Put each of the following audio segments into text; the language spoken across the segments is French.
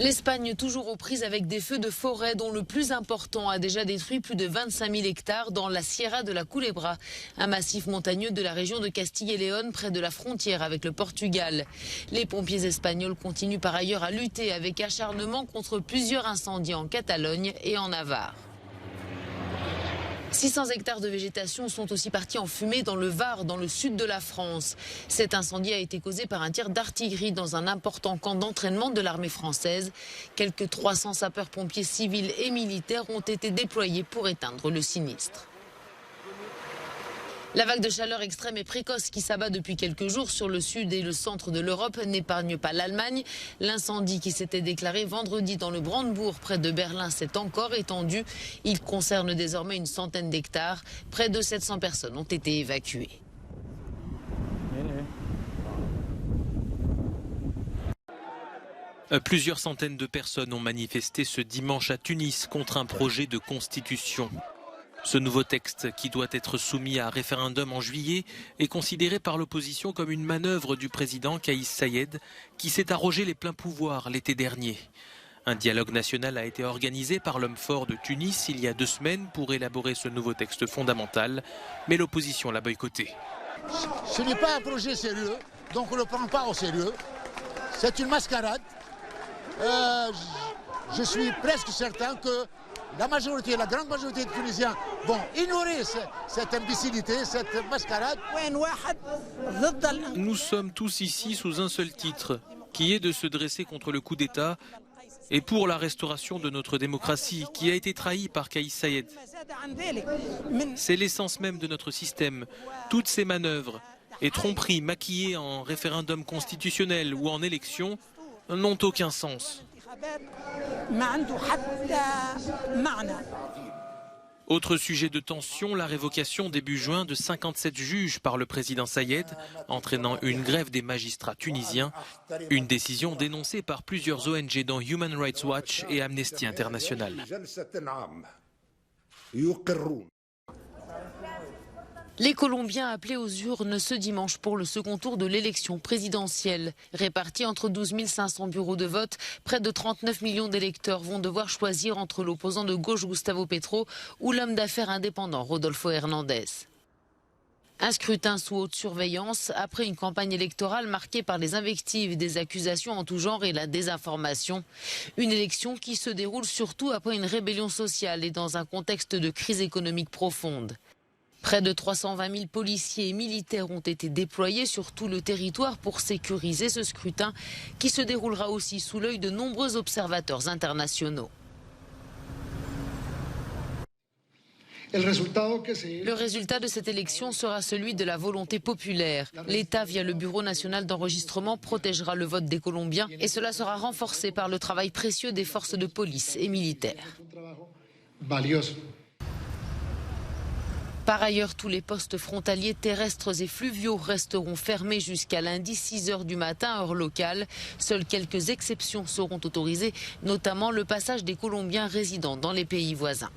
L'Espagne toujours aux prises avec des feux de forêt dont le plus important a déjà détruit plus de 25 000 hectares dans la Sierra de la Culebra, un massif montagneux de la région de Castille et Léon près de la frontière avec le Portugal. Les pompiers espagnols continuent par ailleurs à lutter avec acharnement contre plusieurs incendies en Catalogne et en Navarre. 600 hectares de végétation sont aussi partis en fumée dans le Var, dans le sud de la France. Cet incendie a été causé par un tir d'artillerie dans un important camp d'entraînement de l'armée française. Quelques 300 sapeurs-pompiers civils et militaires ont été déployés pour éteindre le sinistre. La vague de chaleur extrême et précoce qui s'abat depuis quelques jours sur le sud et le centre de l'Europe n'épargne pas l'Allemagne. L'incendie qui s'était déclaré vendredi dans le Brandebourg près de Berlin s'est encore étendu. Il concerne désormais une centaine d'hectares. Près de 700 personnes ont été évacuées. Plusieurs centaines de personnes ont manifesté ce dimanche à Tunis contre un projet de constitution. Ce nouveau texte, qui doit être soumis à référendum en juillet, est considéré par l'opposition comme une manœuvre du président Kais Saied, qui s'est arrogé les pleins pouvoirs l'été dernier. Un dialogue national a été organisé par l'homme fort de Tunis il y a 2 semaines pour élaborer ce nouveau texte fondamental, mais l'opposition l'a boycotté. Ce n'est pas un projet sérieux, donc on ne le prend pas au sérieux. C'est une mascarade. Je suis presque certain que la grande majorité des Tunisiens vont ignorer cette imbécilité, cette mascarade. Nous sommes tous ici sous un seul titre, qui est de se dresser contre le coup d'État et pour la restauration de notre démocratie, qui a été trahie par Kais Saied. C'est l'essence même de notre système. Toutes ces manœuvres et tromperies maquillées en référendum constitutionnel ou en élection n'ont aucun sens. Autre sujet de tension, la révocation début juin de 57 juges par le président Saied, entraînant une grève des magistrats tunisiens. Une décision dénoncée par plusieurs ONG dont Human Rights Watch et Amnesty International. Les Colombiens appelés aux urnes ce dimanche pour le second tour de l'élection présidentielle. Répartis entre 12 500 bureaux de vote, près de 39 millions d'électeurs vont devoir choisir entre l'opposant de gauche Gustavo Petro ou l'homme d'affaires indépendant Rodolfo Hernández. Un scrutin sous haute surveillance après une campagne électorale marquée par les invectives, des accusations en tout genre et la désinformation. Une élection qui se déroule surtout après une rébellion sociale et dans un contexte de crise économique profonde. Près de 320 000 policiers et militaires ont été déployés sur tout le territoire pour sécuriser ce scrutin qui se déroulera aussi sous l'œil de nombreux observateurs internationaux. Le résultat de cette élection sera celui de la volonté populaire. L'État, via le Bureau national d'enregistrement, protégera le vote des Colombiens et cela sera renforcé par le travail précieux des forces de police et militaires. Par ailleurs, tous les postes frontaliers terrestres et fluviaux resteront fermés jusqu'à lundi 6 h du matin, heure locale. Seules quelques exceptions seront autorisées, notamment le passage des Colombiens résidant dans les pays voisins.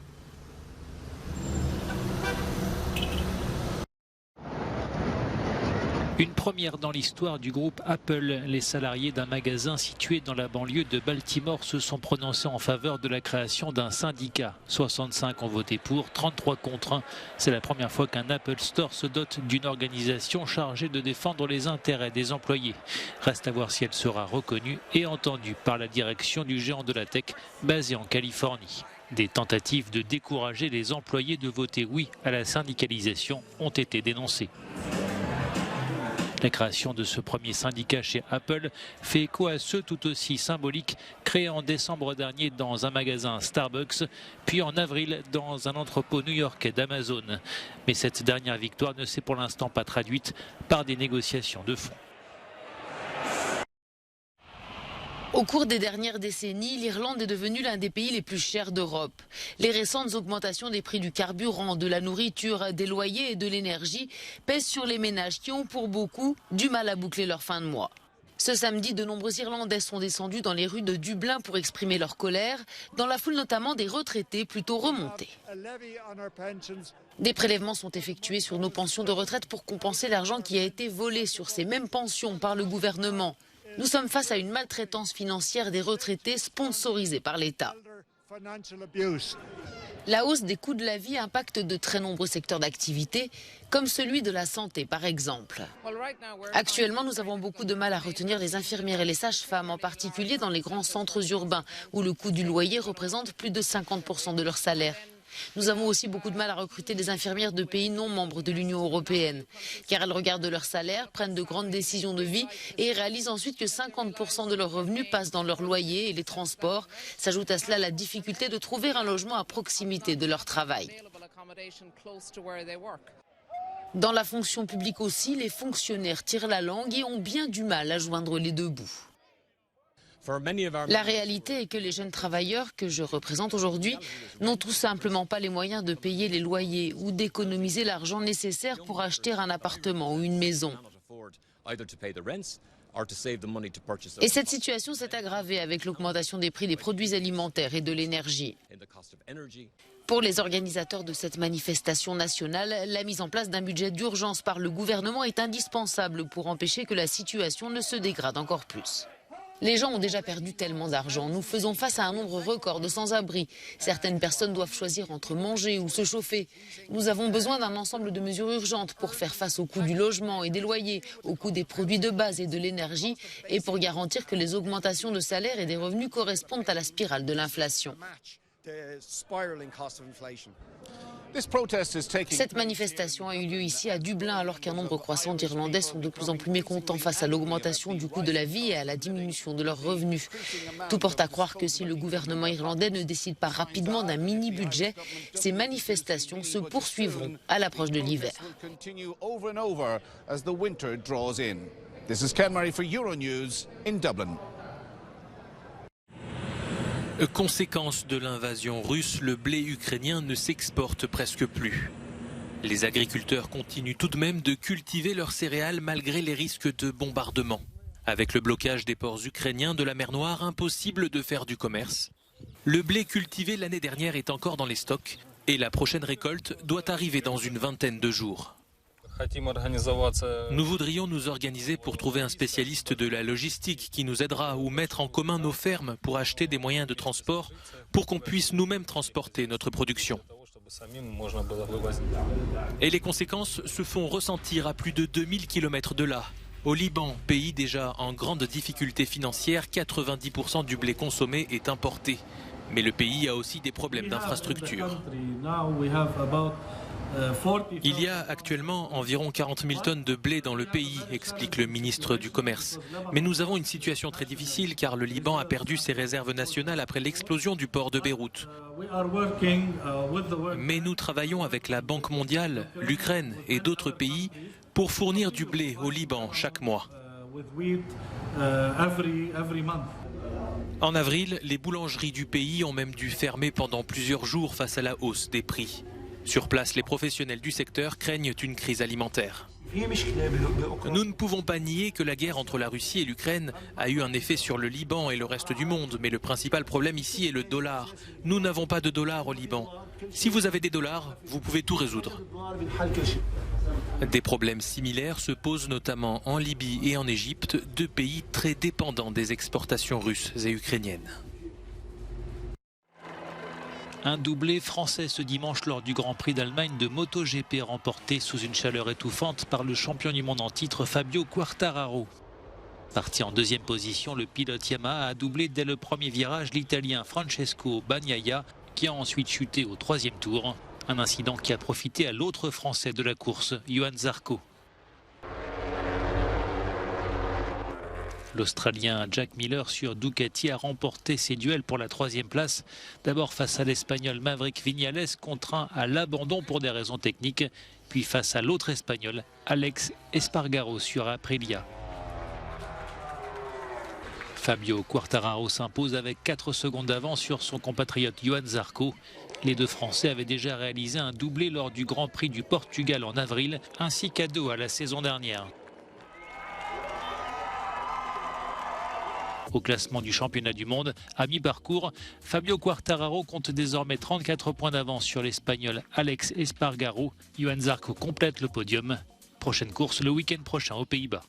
Une première dans l'histoire du groupe Apple. Les salariés d'un magasin situé dans la banlieue de Baltimore se sont prononcés en faveur de la création d'un syndicat. 65 ont voté pour, 33 contre 1. C'est la première fois qu'un Apple Store se dote d'une organisation chargée de défendre les intérêts des employés. Reste à voir si elle sera reconnue et entendue par la direction du géant de la tech basé en Californie. Des tentatives de décourager les employés de voter oui à la syndicalisation ont été dénoncées. La création de ce premier syndicat chez Apple fait écho à ceux tout aussi symboliques créés en décembre dernier dans un magasin Starbucks, puis en avril dans un entrepôt new-yorkais d'Amazon. Mais cette dernière victoire ne s'est pour l'instant pas traduite par des négociations de fond. Au cours des dernières décennies, l'Irlande est devenue l'un des pays les plus chers d'Europe. Les récentes augmentations des prix du carburant, de la nourriture, des loyers et de l'énergie pèsent sur les ménages qui ont pour beaucoup du mal à boucler leur fin de mois. Ce samedi, de nombreux Irlandais sont descendus dans les rues de Dublin pour exprimer leur colère, dans la foule notamment des retraités plutôt remontés. Des prélèvements sont effectués sur nos pensions de retraite pour compenser l'argent qui a été volé sur ces mêmes pensions par le gouvernement. Nous sommes face à une maltraitance financière des retraités sponsorisée par l'État. La hausse des coûts de la vie impacte de très nombreux secteurs d'activité, comme celui de la santé par exemple. Actuellement, nous avons beaucoup de mal à retenir les infirmières et les sages-femmes, en particulier dans les grands centres urbains, où le coût du loyer représente plus de 50% de leur salaire. Nous avons aussi beaucoup de mal à recruter des infirmières de pays non membres de l'Union européenne, car elles regardent leur salaire, prennent de grandes décisions de vie et réalisent ensuite que 50% de leurs revenus passent dans leur loyer et les transports. S'ajoute à cela la difficulté de trouver un logement à proximité de leur travail. Dans la fonction publique aussi, les fonctionnaires tirent la langue et ont bien du mal à joindre les deux bouts. La réalité est que les jeunes travailleurs que je représente aujourd'hui n'ont tout simplement pas les moyens de payer les loyers ou d'économiser l'argent nécessaire pour acheter un appartement ou une maison. Et cette situation s'est aggravée avec l'augmentation des prix des produits alimentaires et de l'énergie. Pour les organisateurs de cette manifestation nationale, la mise en place d'un budget d'urgence par le gouvernement est indispensable pour empêcher que la situation ne se dégrade encore plus. Les gens ont déjà perdu tellement d'argent. Nous faisons face à un nombre record de sans-abri. Certaines personnes doivent choisir entre manger ou se chauffer. Nous avons besoin d'un ensemble de mesures urgentes pour faire face au coût du logement et des loyers, au coût des produits de base et de l'énergie, et pour garantir que les augmentations de salaire et des revenus correspondent à la spirale de l'inflation. Cette manifestation a eu lieu ici à Dublin alors qu'un nombre croissant d'Irlandais sont de plus en plus mécontents face à l'augmentation du coût de la vie et à la diminution de leurs revenus. Tout porte à croire que si le gouvernement irlandais ne décide pas rapidement d'un mini-budget, ces manifestations se poursuivront à l'approche de l'hiver. Conséquence de l'invasion russe, le blé ukrainien ne s'exporte presque plus. Les agriculteurs continuent tout de même de cultiver leurs céréales malgré les risques de bombardement. Avec le blocage des ports ukrainiens de la mer Noire, impossible de faire du commerce. Le blé cultivé l'année dernière est encore dans les stocks et la prochaine récolte doit arriver dans une vingtaine de jours. Nous voudrions nous organiser pour trouver un spécialiste de la logistique qui nous aidera ou mettre en commun nos fermes pour acheter des moyens de transport pour qu'on puisse nous-mêmes transporter notre production. Et les conséquences se font ressentir à plus de 2000 km de là. Au Liban, pays déjà en grande difficulté financière, 90% du blé consommé est importé. Mais le pays a aussi des problèmes d'infrastructure. Il y a actuellement environ 40 000 tonnes de blé dans le pays, explique le ministre du Commerce. Mais nous avons une situation très difficile car le Liban a perdu ses réserves nationales après l'explosion du port de Beyrouth. Mais nous travaillons avec la Banque mondiale, l'Ukraine et d'autres pays pour fournir du blé au Liban chaque mois. En avril, les boulangeries du pays ont même dû fermer pendant plusieurs jours face à la hausse des prix. Sur place, les professionnels du secteur craignent une crise alimentaire. Nous ne pouvons pas nier que la guerre entre la Russie et l'Ukraine a eu un effet sur le Liban et le reste du monde, mais le principal problème ici est le dollar. Nous n'avons pas de dollars au Liban. Si vous avez des dollars, vous pouvez tout résoudre. Des problèmes similaires se posent notamment en Libye et en Égypte, deux pays très dépendants des exportations russes et ukrainiennes. Un doublé français ce dimanche lors du Grand Prix d'Allemagne de MotoGP remporté sous une chaleur étouffante par le champion du monde en titre Fabio Quartararo. Parti en deuxième position, le pilote Yamaha a doublé dès le premier virage l'Italien Francesco Bagnaia qui a ensuite chuté au troisième tour. Un incident qui a profité à l'autre Français de la course, Johan Zarco. L'Australien Jack Miller sur Ducati a remporté ses duels pour la troisième place. D'abord face à l'Espagnol Maverick Viñales, contraint à l'abandon pour des raisons techniques. Puis face à l'autre Espagnol, Alex Espargaro sur Aprilia. Fabio Quartararo s'impose avec 4 secondes d'avance sur son compatriote Johan Zarco. Les deux Français avaient déjà réalisé un doublé lors du Grand Prix du Portugal en avril, ainsi qu'à Doha la saison dernière. Au classement du championnat du monde, à mi-parcours, Fabio Quartararo compte désormais 34 points d'avance sur l'Espagnol Alex Espargaro. Johan Zarco complète le podium. Prochaine course le week-end prochain aux Pays-Bas.